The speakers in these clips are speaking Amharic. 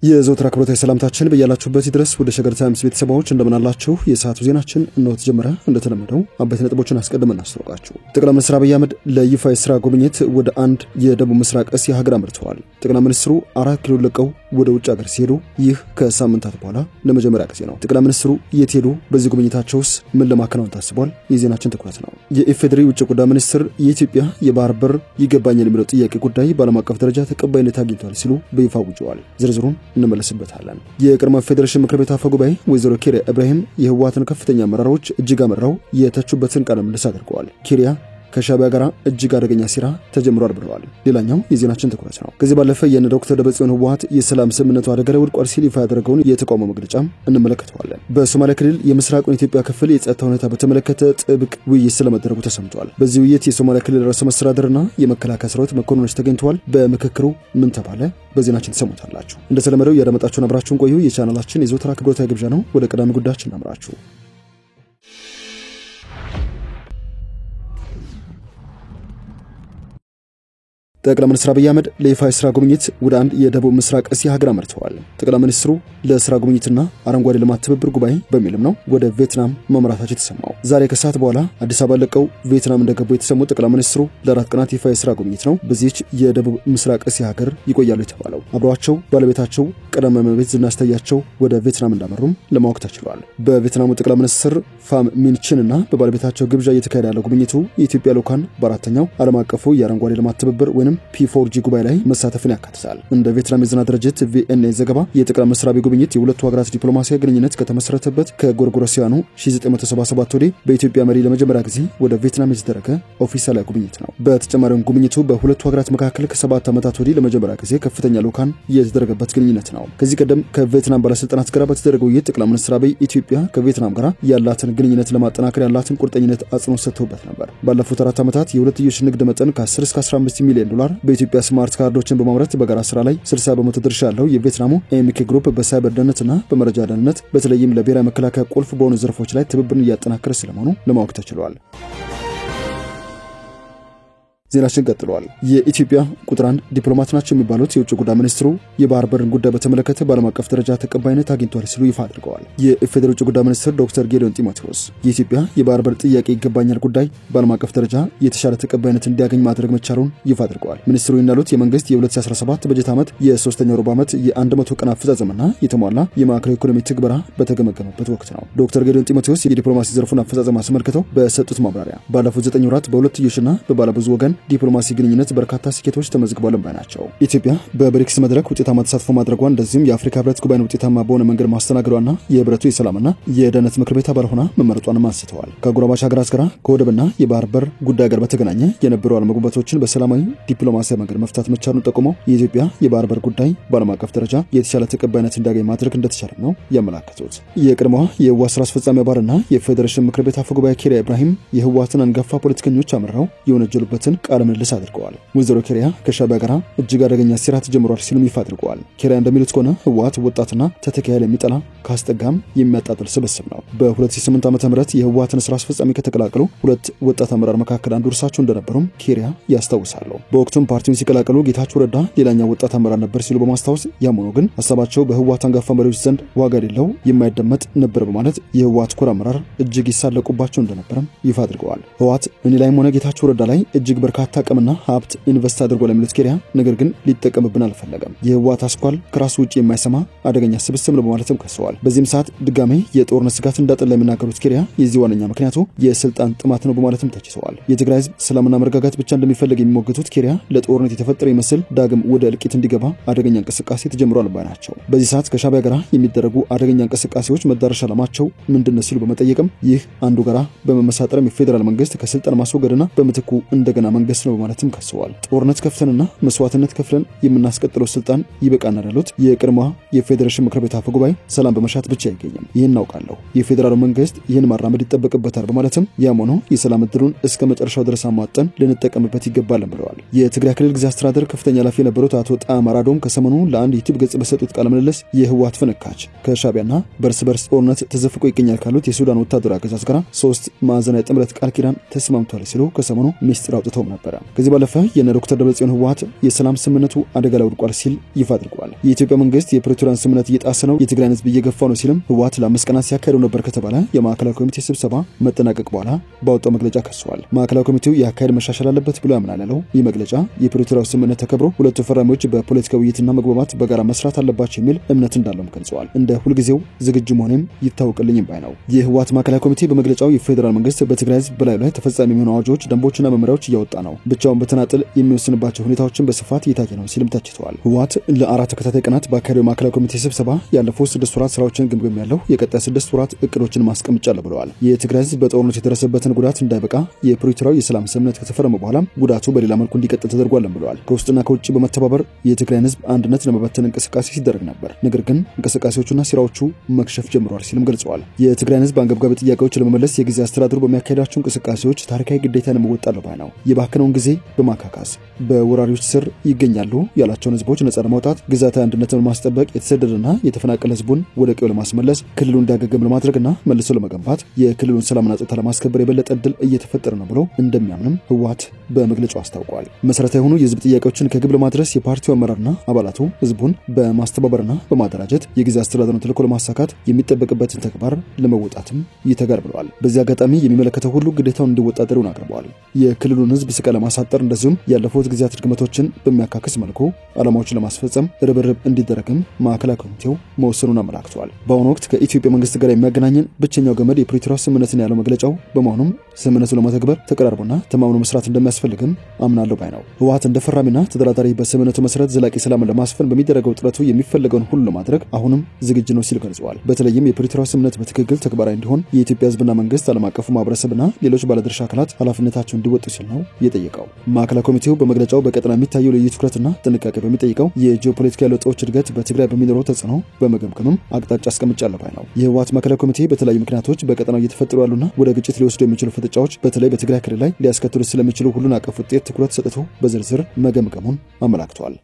የዘወትር አክብሮታዊ ሰላምታችን በያላችሁበት ድረስ ወደ ሸገር ታይምስ ቤተሰቦች እንደምናላችሁ የሰዓቱ ዜናችን ነው ተጀመረ። እንደተለመደው አበይት ነጥቦችን አስቀድመን እናስተዋውቃችሁ። ጠቅላይ ሚኒስትር አብይ አህመድ ለይፋ የሥራ ጉብኝት ወደ አንድ የደቡብ ምስራቅ እስያ ሀገር አምርተዋል። ጠቅላይ ሚኒስትሩ 4 ኪሎ ለቀው ወደ ውጭ ሀገር ሲሄዱ ይህ ከሳምንታት በኋላ ለመጀመሪያ ጊዜ ነው። ጠቅላይ ሚኒስትሩ የት ሄዱ? በዚህ ጉብኝታቸውስ ምን ለማከናወን ታስቧል? የዜናችን ትኩረት ነው። የኢፌዴሪ ውጭ ጉዳይ ሚኒስትር የኢትዮጵያ የባህር በር ይገባኛል የሚለው ጥያቄ ጉዳይ በዓለም አቀፍ ደረጃ ተቀባይነት አግኝቷል ሲሉ በይፋ አውጀዋል። ዝርዝሩን እንመለስበታለን። የቀድሞ ፌዴሬሽን ምክር ቤት አፈ ጉባኤ ወይዘሮ ኪሪያ ኢብራሂም የህወሓትን ከፍተኛ አመራሮች እጅግ አመራው የተቹበትን ቃለ ምልልስ አድርገዋል። ኪሪያ ከሻዕቢያ ጋር እጅግ አደገኛ ሴራ ተጀምሯል ብለዋል። ሌላኛው የዜናችን ትኩረት ነው። ከዚህ ባለፈ የነ ዶክተር ደብረጽዮን ህወሓት የሰላም ስምምነቱ አደጋ ላይ ወድቋል ሲል ይፋ ያደረገውን የተቃውሞ መግለጫም እንመለከተዋለን። በሶማሊያ ክልል የምስራቁን ኢትዮጵያ ክፍል የጸጥታ ሁኔታ በተመለከተ ጥብቅ ውይይት ስለመደረጉ ተሰምቷል። በዚህ ውይይት የሶማሊያ ክልል ርዕሰ መስተዳድርና የመከላከያ ሰራዊት መኮንኖች ተገኝተዋል። በምክክሩ ምን ተባለ? በዜናችን ተሰሙታላችሁ። እንደተለመደው ያዳመጣችሁን አብራችሁን ቆዩ። የቻናላችን የዘወትር አክብሮታዊ ግብዣ ነው። ወደ ቀዳሚ ጉዳያችን እናምራችሁ። ጠቅላይ ሚኒስትር አብይ አህመድ ለይፋ የሥራ ጉብኝት ወደ አንድ የደቡብ ምስራቅ እስያ ሀገር አምርተዋል። ጠቅላይ ሚኒስትሩ ለሥራ ጉብኝትና አረንጓዴ ልማት ትብብር ጉባኤ በሚልም ነው ወደ ቪየትናም ማምራታቸው የተሰማው። ዛሬ ከሰዓት በኋላ አዲስ አበባ ለቀው ቪየትናም እንደገቡ የተሰሙት ጠቅላይ ሚኒስትሩ ለ4 ቀናት ይፋ የሥራ ጉብኝት ነው በዚህች የደቡብ ምስራቅ እስያ ሀገር ይቆያሉ የተባለው። አብረዋቸው ባለቤታቸው ቀዳማዊት እመቤት ዝናሽ ታያቸው ወደ ቪየትናም እንዳመሩም ለማወቅ ተችሏል። በቪየትናሙ ጠቅላይ ሚኒስትር ፋም ሚንቺንና በባለቤታቸው ግብዣ እየተካሄደ ያለው ጉብኝቱ የኢትዮጵያ ልዑካን በአራተኛው ዓለም አቀፉ የአረንጓዴ ልማት ትብብር ወይንም P4G ጉባኤ ላይ መሳተፍን ያካትታል። እንደ ቪየትናም የዜና ድርጅት VNA ዘገባ የጠቅላይ ሚኒስትር አብይ ጉብኝት የሁለቱ ሀገራት ዲፕሎማሲያዊ ግንኙነት ከተመሰረተበት ከጎርጎሮሳውያኑ 1977 ወዲህ በኢትዮጵያ መሪ ለመጀመሪያ ጊዜ ወደ ቪየትናም የተደረገ ኦፊሻላዊ ጉብኝት ነው። በተጨማሪም ጉብኝቱ በሁለቱ ሀገራት መካከል ከ7 ዓመታት ወዲህ ለመጀመሪያ ጊዜ ከፍተኛ ልዑካን የተደረገበት ግንኙነት ነው። ከዚህ ቀደም ከቪየትናም ባለስልጣናት ጋር በተደረገው ውይይት ጠቅላይ ሚኒስትር አብይ ኢትዮጵያ ከቪየትናም ጋር ያላትን ግንኙነት ለማጠናከር ያላትን ቁርጠኝነት አጽንኦት ሰጥተውበት ነበር። ባለፉት 4 ዓመታት የሁለትዮሽ ንግድ መጠን ከ10 እስከ 15 ሚሊዮን ዶላር በኢትዮጵያ ስማርት ካርዶችን በማምረት በጋራ ስራ ላይ 60% ድርሻ ያለው የቪየትናሙ ኤምኬ ግሩፕ በሳይበር ደህንነትና በመረጃ ደህንነት በተለይም ለብሔራዊ መከላከያ ቁልፍ በሆኑ ዘርፎች ላይ ትብብርን እያጠናከረ ስለመሆኑ ለማወቅ ተችሏል። ዜናችን ቀጥሏል። የኢትዮጵያ ቁጥር 1 ዲፕሎማት ናቸው የሚባሉት የውጭ ጉዳይ ሚኒስትሩ የባህር በርን ጉዳይ በተመለከተ በዓለም አቀፍ ደረጃ ተቀባይነት አግኝቷል ሲሉ ይፋ አድርገዋል። የኢፌዴሪ ውጭ ጉዳይ ሚኒስትር ዶክተር ጌዲዮን ጢሞቴዎስ የኢትዮጵያ የባህር በር ጥያቄ ይገባኛል ጉዳይ በዓለም አቀፍ ደረጃ የተሻለ ተቀባይነት እንዲያገኝ ማድረግ መቻሉን ይፋ አድርገዋል። ሚኒስትሩ እንዳሉት የመንግስት የ2017 በጀት ዓመት የሶስተኛው ሩብ ዓመት የ100 ቀን አፈጻጸምና የተሟላ የማክሮ ኢኮኖሚ ትግበራ በተገመገመበት ወቅት ነው። ዶክተር ጌዲዮን ጢሞቴዎስ የዲፕሎማሲ ዘርፉን አፈጻጸም አስመልክተው በሰጡት ማብራሪያ ባለፉት 9 ወራት በሁለትዮሽና በባለብዙ ወገን ዲፕሎማሲ ግንኙነት በርካታ ስኬቶች ተመዝግበዋል ባይናቸው። ኢትዮጵያ በብሪክስ መድረክ ውጤታማ ተሳትፎ ማድረጓን እንደዚሁም የአፍሪካ ህብረት ጉባኤን ውጤታማ በሆነ መንገድ ማስተናገዷና የህብረቱ የሰላምና የደህንነት ምክር ቤት አባል ሆና መመረጧንም አንስተዋል። ከጎረባች ሀገራት ጋር ከወደብና የባህር በር ጉዳይ ጋር በተገናኘ የነበሩ አለመግባባቶችን በሰላማዊ ዲፕሎማሲያዊ መንገድ መፍታት መቻሉን ጠቁመው የኢትዮጵያ የባህር በር ጉዳይ በዓለም አቀፍ ደረጃ የተሻለ ተቀባይነት እንዲያገኝ ማድረግ እንደተቻለ ነው ያመላከቱት። የቀድሞዋ የህወሓት ስራ አስፈጻሚ አባልና የፌዴሬሽን ምክር ቤት አፈ ጉባኤ ኪሪያ ኢብራሂም የህወሓትን አንጋፋ ፖለቲከኞች አመራው የወነጀሉበትን ቃለ ምልልስ አድርገዋል። ወይዘሮ ኪሪያ ከሻዕቢያ ጋር እጅግ አደገኛ ሴራ ተጀምሯል ሲሉ ይፋ አድርገዋል። ኪሪያ እንደሚሉት ከሆነ ህወሓት ወጣትና ተተኪ ኃይል የሚጠላ ካስጠጋም የሚያጣጥል ስብስብ ነው። በ2008 ዓ.ም የህወሓትን ስራ አስፈጻሚ ከተቀላቀሉ 2 ወጣት አመራር መካከል አንዱ እርሳቸው እንደነበሩም ኪሪያ ያስታውሳሉ። በወቅቱም ፓርቲውን ሲቀላቀሉ ጌታቸው ረዳ ሌላኛው ወጣት አመራር ነበር ሲሉ በማስታወስ ያመኑ ግን ሐሳባቸው በህወሓት አንጋፋ መሪዎች ዘንድ ዋጋ የሌለው የማይደመጥ ነበር በማለት የህወሓት ኮር አመራር እጅግ ይሳለቁባቸው እንደነበረም ይፋ አድርገዋል። ህወሓት እኔ ላይም ሆነ ጌታቸው ረዳ ላይ እጅግ በርካታ አቅምና ሀብት ኢንቨስት አድርጎ ለሚሉት ኪሪያ ነገር ግን ሊጠቀምብን አልፈለገም። የህወሓት አስኳል ከራሱ ውጪ የማይሰማ አደገኛ ስብስብ ነው በማለትም ከሰዋል። በዚህም ሰዓት ድጋሜ የጦርነት ስጋት እንዳጠላ የሚናገሩት ኪሪያ የዚህ ዋነኛ ምክንያቱ የስልጣን ጥማት ነው በማለትም ተችተዋል። የትግራይ ህዝብ ሰላምና መረጋጋት ብቻ እንደሚፈልግ የሚሞግቱት ኪሪያ ለጦርነት የተፈጠረ ይመስል ዳግም ወደ እልቂት እንዲገባ አደገኛ እንቅስቃሴ ተጀምሯል ባይናቸው። በዚህ ሰዓት ከሻዕቢያ ጋር የሚደረጉ አደገኛ እንቅስቃሴዎች መዳረሻ ዓላማቸው ምንድነው ሲሉ በመጠየቅም ይህ አንዱ ጋራ በመመሳጠርም የፌዴራል መንግስት ከስልጣን ማስወገድና በምትኩ እንደገና መንግስት ነው በማለትም ከሰዋል። ጦርነት ከፍተንና መስዋዕትነት ከፍለን የምናስቀጥለው ስልጣን ይበቃናል ያሉት የቀድሞዋ የፌዴሬሽን ምክር ቤት አፈ ጉባኤ ሰላም በመሻት ብቻ አይገኝም፣ ይህን እናውቃለሁ፣ የፌዴራሉ መንግስት ይህን ማራመድ ይጠበቅበታል በማለትም ያም ሆኖ የሰላም እድሉን እስከ መጨረሻው ድረስ አሟጠን ልንጠቀምበት ይገባል ብለዋል። የትግራይ ክልል ጊዜያዊ አስተዳደር ከፍተኛ ኃላፊ የነበሩት አቶ ጣዕም አራዶም ከሰሞኑ ለአንድ ዩቲዩብ ገጽ በሰጡት ቃለ ምልልስ የህወሓት ፍንካች ከሻዕቢያና በርስ በርስ ጦርነት ተዘፍቆ ይገኛል ካሉት የሱዳን ወታደራዊ አገዛዝ ጋር 3 ማዕዘናዊ ጥምረት ቃል ኪዳን ተስማምቷል ሲሉ ከሰሞኑ ሚስጥር አውጥተው ነበር። ከዚህ ባለፈ የነ ዶክተር ደብረጽዮን ህወሓት የሰላም ስምምነቱ አደጋ ላይ ወድቋል ሲል ይፋ አድርጓል። የኢትዮጵያ መንግስት የፕሪቶሪያን ስምምነት እየጣሰ ነው፣ የትግራይን ህዝብ እየገፋው ነው ሲልም ህወሓት ለ5 ቀናት ሲያካሂደው ነበር ከተባለ የማዕከላዊ ኮሚቴ ስብሰባ መጠናቀቅ በኋላ ባወጣው መግለጫ ከሷል። ማዕከላዊ ኮሚቴው የአካሄድ መሻሻል አለበት ብሎ ያምናል ያለው ይህ መግለጫ የፕሪቶሪያው ስምምነት ተከብሮ ሁለቱ ፈራሚዎች በፖለቲካ ውይይትና መግባባት በጋራ መስራት አለባቸው የሚል እምነት እንዳለውም ገልጸዋል። እንደ ሁልጊዜው ዝግጁ መሆኔም ይታወቅልኝም ባይ ነው። የህወሓት ማዕከላዊ ኮሚቴ በመግለጫው የፌዴራል መንግስት በትግራይ ህዝብ በላዩ ላይ ተፈጻሚ የሚሆኑ አዋጆች፣ ደንቦችና መመሪያዎች እያወጣ ነው፣ ብቻውን በተናጥል የሚወስንባቸው ሁኔታዎችን በስፋት እየታየ ነው ሲልም ተችተዋል። ህወሓት ለ4 ተከታታይ ቀናት በአካሄደው ማዕከላዊ ኮሚቴ ስብሰባ ያለፈው 6 ወራት ስራዎችን ግምገም ያለው የቀጣይ 6 ወራት እቅዶችን ማስቀምጫለሁ ብለዋል። የትግራይ ህዝብ በጦርነት የደረሰበትን ጉዳት እንዳይበቃ የፕሪቶሪያው የሰላም ስምምነት ከተፈረመ በኋላ ጉዳቱ በሌላ መልኩ እንዲቀጥል ተደርጓል ብለዋል። ከውስጥና ከውጭ በመተባበር የትግራይን ህዝብ አንድነት ለመበተን እንቅስቃሴ ሲደረግ ነበር፣ ነገር ግን እንቅስቃሴዎቹና ስራዎቹ መክሸፍ ጀምረዋል ሲልም ገልጸዋል። የትግራይን ህዝብ አንገብጋቢ ጥያቄዎች ለመመለስ የጊዜ አስተዳደሩ በሚያካሄዳቸው እንቅስቃሴዎች ታሪካዊ ግዴታን መወጣት ባይ ነው። የባከነውን ጊዜ በማካካስ በወራሪዎች ስር ይገኛሉ ያላቸውን ህዝቦች ነጻ ለማውጣት ግዛታዊ አንድነትን ለማስጠበቅ የተሰደደና የተፈናቀለ ህዝቡን ወደ ቀዬው ለማስመለስ ክልሉ እንዲያገግም ለማድረግና መልሶ ለመገንባት የክልሉን ሰላምና ጸጥታ ለማስከበር የበለጠ ዕድል እየተፈጠረ ነው ብሎ እንደሚያምንም ህወሓት በመግለጫው አስታውቋል። መሰረታዊ የሆኑ የህዝብ ጥያቄዎችን ከግብ ለማድረስ የፓርቲው አመራርና አባላቱ ህዝቡን በማስተባበርና በማደራጀት የጊዜ አስተዳደሩን ተልዕኮ ለማሳካት የሚጠበቅበትን ተግባር ለመወጣትም ይተጋር ብለዋል። በዚህ አጋጣሚ የሚመለከተው ሁሉ ግዴታውን እንዲወጣ ጥሪውን አቅርበዋል። የክልሉን ህዝብ ስቃይ ለማሳጠር እንደዚሁም ያለፉት ጊዜያት ድክመቶችን በሚያካክስ መልኩ ዓላማዎችን ለማስፈጸም ርብርብ እንዲደረግም ማዕከላዊ ኮሚቴው መወሰኑን አመላክቷል። በአሁኑ ወቅት ከኢትዮጵያ መንግስት ጋር የሚያገናኘን ብቸኛው ገመድ የፕሪቶሪያ ስምምነትን ያለው መግለጫው በመሆኑም ስምምነቱን ለመተግበር ተቀራርቦና ተማምኖ መስራት እንደሚያስፈልግም አምናለሁ ባይ ነው። ህወሓት እንደ ፈራሚና ተደራዳሪ በስምምነቱ መሰረት ዘላቂ ሰላምን ለማስፈን በሚደረገው ጥረቱ የሚፈልገውን ሁሉ ለማድረግ አሁንም ዝግጁ ነው ሲል ገልጸዋል። በተለይም የፕሪቶሪያ ስምምነት በትክክል ተግባራዊ እንዲሆን የኢትዮጵያ ህዝብና መንግስት፣ ዓለም አቀፉ ማህበረሰብና ሌሎች ባለድርሻ አካላት ኃላፊነታቸውን እንዲወጡ ሲል ነው የጠየቀው። ማዕከላዊ ኮሚቴው በመግለጫው በቀጠና የሚታየው ልዩ ትኩረትና ጥንቃቄ በሚጠይቀው የጂኦፖለቲካዊ ለውጦች እድገት በትግራይ በሚኖረው ተጽዕኖ በመገምገምም አቅጣጫ አስቀምጫለሁ ባይ ነው። የህወሓት ማዕከላዊ ኮሚቴ በተለያዩ ምክንያቶች በቀጠናው እየተፈጠሩ ያሉና ወደ ግጭት ሊወስዱ የሚችሉ ፍጥጫዎች በተለይ በትግራይ ክልል ላይ ሊያስከትሉ ስለሚችሉ ሁሉን አቀፍ ውጤት ትኩረት ሰጥቶ በዝርዝር መገምገሙን አመላክቷል።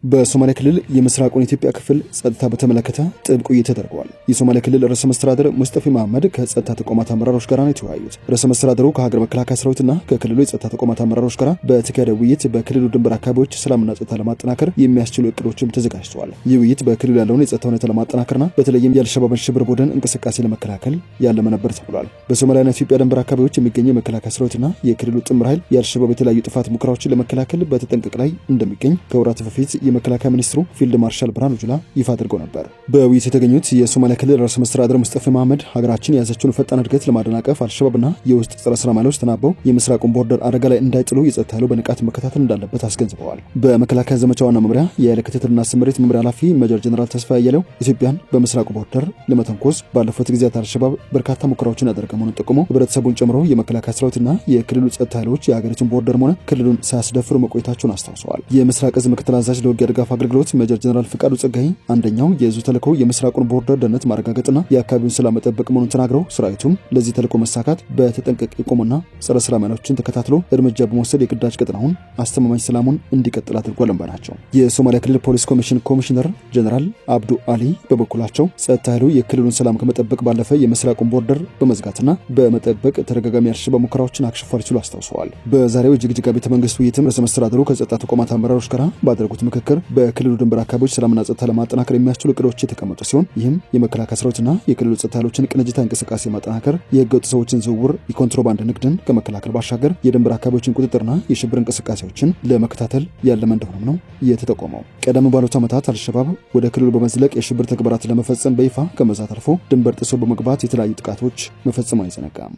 በሶማሊያ ክልል የምስራቁን ኢትዮጵያ ክፍል ጸጥታ በተመለከተ ጥብቅ ውይይት ተደርጓል። የሶማሊያ ክልል ርዕሰ መስተዳድር ሙስጠፌ መሐመድ ከጸጥታ ተቋማት አመራሮች ጋር ነው የተወያዩት። ርዕሰ መስተዳድሩ ከሀገር መከላከያ ሰራዊትና ከክልሉ የጸጥታ ተቋማት አመራሮች ጋር በተካሄደ ውይይት በክልሉ ድንበር አካባቢዎች ሰላምና ጸጥታ ለማጠናከር የሚያስችሉ እቅዶችም ተዘጋጅተዋል። ይህ ውይይት በክልሉ ያለውን የጸጥታ ሁኔታ ለማጠናከርና በተለይም የአልሸባብ ሽብር ቡድን እንቅስቃሴ ለመከላከል ያለመ ነበር ተብሏል። በሶማሊያና ኢትዮጵያ ድንበር አካባቢዎች የሚገኘው የመከላከያ ሰራዊትና የክልሉ ጥምር ኃይል የአልሸባብ የተለያዩ ጥፋት ሙከራዎችን ለመከላከል በተጠንቀቅ ላይ እንደሚገኝ ከወራት በፊት የመከላከያ ሚኒስትሩ ፊልድ ማርሻል ብርሃኑ ጁላ ይፋ አድርገው ነበር። በውይይት የተገኙት የሶማሊያ ክልል ርዕሰ መስተዳድር ሙስጠፌ መሐመድ ሀገራችን የያዘችውን ፈጣን እድገት ለማደናቀፍ አልሸባብና የውስጥ ጸረ ሰላም ኃይሎች ተናበው የምስራቁን ቦርደር አደጋ ላይ እንዳይጥሉ የጸጥታ ኃይሉ በንቃት መከታተል እንዳለበት አስገንዝበዋል። በመከላከያ ዘመቻ ዋና መምሪያ የኃይል ክትትልና ስምሪት መምሪያ ኃላፊ ሜጀር ጀነራል ተስፋዬ አያሌው ኢትዮጵያን በምስራቁ ቦርደር ለመተንኮስ ባለፉት ጊዜያት አልሸባብ በርካታ ሙከራዎችን ያደረገ መሆኑን ጠቁመው ህብረተሰቡን ጨምሮ የመከላከያ ሰራዊትና የክልሉ ጸጥታ ኃይሎች የሀገሪቱን ቦርደር ሆነ ክልሉን ሳያስደፍሩ መቆየታቸውን አስታውሰዋል። የምስራቅ እዝ ምክትል አዛዥ ለውጊያ ድጋፍ አገልግሎት ሜጀር ጀነራል ፍቃዱ ጸጋይ አንደኛው የዙ ተልዕኮ የምስራቁን ቦርደር ደህንነት ማረጋገጥና የአካባቢውን ሰላም መጠበቅ መሆኑን ተናግረው ሰራዊቱም ለዚህ ተልዕኮ መሳካት በተጠንቀቅ የቆሙና ጸረ ሰላም ኃይሎችን ተከታትሎ እርምጃ በመውሰድ የግዳጅ ቀጠናውን አስተማማኝ ሰላሙን እንዲቀጥል አድርጓል ናቸው። የሶማሊያ ክልል ፖሊስ ኮሚሽን ኮሚሽነር ጀነራል አብዱ አሊ በበኩላቸው ጸጥታ ኃይሉ የክልሉን ሰላም ከመጠበቅ ባለፈ የምስራቁን ቦርደር በመዝጋትና በመጠበቅ ተደጋጋሚ አልሸባብ ሙከራዎችን አክሽፏል ሲሉ አስታውሰዋል። በዛሬው ጅግጅጋ ቤተ መንግስት ውይይትም ርዕሰ መስተዳድሩ ከጸጥታ ተቋማት አመራሮች ጋር ባደረጉት ምክክር በክልሉ ድንበር አካባቢዎች ሰላምና ጸጥታ ለማጠናከር የሚያስችሉ እቅዶች የተቀመጡ ሲሆን ይህም የመከላከያ ሰራዊትና የክልሉ ጸጥታ ኃይሎችን ቅንጅታዊ እንቅስቃሴ ማጠናከር፣ የህገወጥ ሰዎችን ዝውውር፣ የኮንትሮባንድ ንግድን ከመከላከል ባሻገር የድንበር አካባቢዎችን ቁጥጥርና የሽብር እንቅስቃሴዎችን ለመከታተል ያለመ እንደሆነም ነው የተጠቆመው። ቀደም ባሉት ዓመታት አልሸባብ ወደ ክልሉ በመዝለቅ የሽብር ተግባራት ለመፈጸም በይፋ ከመዛት አልፎ ድንበር ጥሶ በመግባት የተለያዩ ጥቃቶች መፈጸም አይዘነጋም።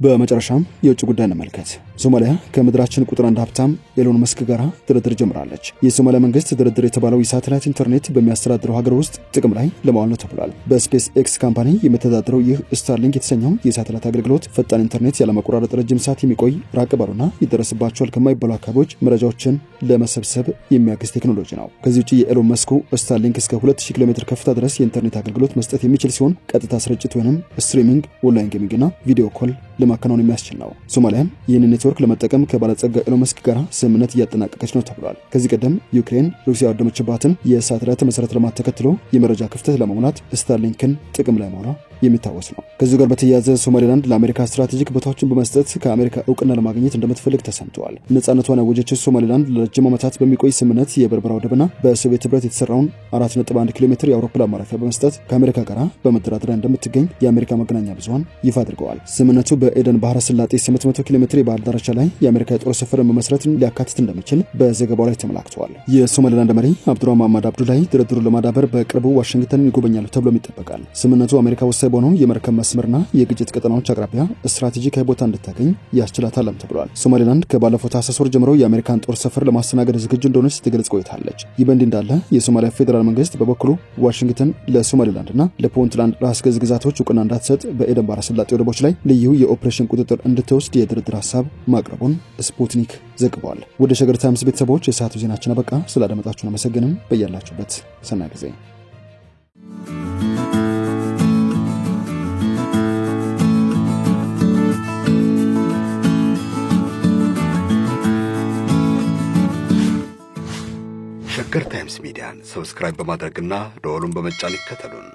በመጨረሻም የውጭ ጉዳይ እንመልከት። ሶማሊያ ከምድራችን ቁጥር 1 ሀብታም ኤሎን መስክ ጋር ድርድር ጀምራለች። የሶማሊያ መንግስት ድርድር የተባለው የሳተላይት ኢንተርኔት በሚያስተዳድረው ሀገር ውስጥ ጥቅም ላይ ለማዋል ነው ተብሏል። በስፔስ ኤክስ ካምፓኒ የሚተዳደረው ይህ ስታርሊንክ የተሰኘው የሳተላይት አገልግሎት ፈጣን ኢንተርኔት ያለመቆራረጥ ረጅም ሰዓት የሚቆይ ራቅ ባሉና ይደረስባቸዋል ከማይባሉ አካባቢዎች መረጃዎችን ለመሰብሰብ የሚያግዝ ቴክኖሎጂ ነው። ከዚህ ውጪ የኤሎን መስኩ ስታርሊንክ እስከ 2000 ኪሎ ሜትር ከፍታ ድረስ የኢንተርኔት አገልግሎት መስጠት የሚችል ሲሆን ቀጥታ ስርጭት ወይንም ስትሪሚንግ፣ ኦንላይን ጌሚንግና ቪዲዮ ኮል ለማከናወን የሚያስችል ነው። ሶማሊያም ይህንን ኔትወርክ ለመጠቀም ከባለጸጋ ኤሎን መስክ ጋር ስምምነት እያጠናቀቀች ነው ተብሏል። ከዚህ ቀደም ዩክሬን ሩሲያ ያወደመችባትን የሳተላይት መሰረተ ልማት ተከትሎ የመረጃ ክፍተት ለመሙላት ስታርሊንክን ጥቅም ላይ ማዋሏ የሚታወስ ነው። ከዚህ ጋር በተያያዘ ሶማሌላንድ ለአሜሪካ ስትራቴጂክ ቦታዎችን በመስጠት ከአሜሪካ እውቅና ለማግኘት እንደምትፈልግ ተሰምቷል። ነጻነቷን ያወጀችው ሶማሌላንድ ለረጅም ዓመታት በሚቆይ ስምምነት የበርበራ ወደብና በሶቪየት ህብረት የተሰራውን 4.1 ኪሎ ሜትር የአውሮፕላን ማረፊያ በመስጠት ከአሜሪካ ጋር በመደራደር እንደምትገኝ የአሜሪካ መገናኛ ብዙሃን ይፋ አድርገዋል። ስምምነቱ በኤደን ባህረ ሰላጤ 800 ኪሎ ሜትር የባህር ዳርቻ ላይ የአሜሪካ የጦር ሰፈር መመስረትን ሊያካትት እንደሚችል በዘገባው ላይ ተመላክቷል። የሶማሌላንድ መሪ አብዱራህማን መሐመድ አብዱላይ ድርድሩን ለማዳበር በቅርቡ ዋሽንግተንን ይጎበኛሉ ተብሎ ይጠበቃል። ስምምነቱ አሜሪካ ወሳኝ በሆነው የመርከብ መስመርና የግጭት ቀጠናዎች አቅራቢያ ስትራቴጂካዊ ቦታ እንድታገኝ ያስችላታል ተብሏል። ሶማሌላንድ ከባለፈው ታህሳስ ወር ጀምሮ የአሜሪካን ጦር ሰፈር ለማስተናገድ ዝግጁ እንደሆነች ስትገልጽ ቆይታለች። ይህ በእንዲህ እንዳለ የሶማሊያ ፌዴራል መንግስት በበኩሉ ዋሽንግተን ለሶማሌላንድና ለፑንትላንድ ራስ ገዝ ግዛቶች እውቅና እንዳትሰጥ በኤደን ባህረ ሰላጤ ወደቦች ላይ ልዩ የኦፕሬሽን ቁጥጥር እንድትወስድ የድርድር ሐሳብ ማቅረቡን ስፑትኒክ ዘግቧል። ወደ ሸገር ታይምስ ቤተሰቦች የሰዓቱ ዜናችን አበቃ። ስላደመጣችሁን አመሰግንም። በያላችሁበት ሰናይ ጊዜ ሸገር ታይምስ ሚዲያን ሰብስክራይብ በማድረግና ደወሉን በመጫን ይከተሉን።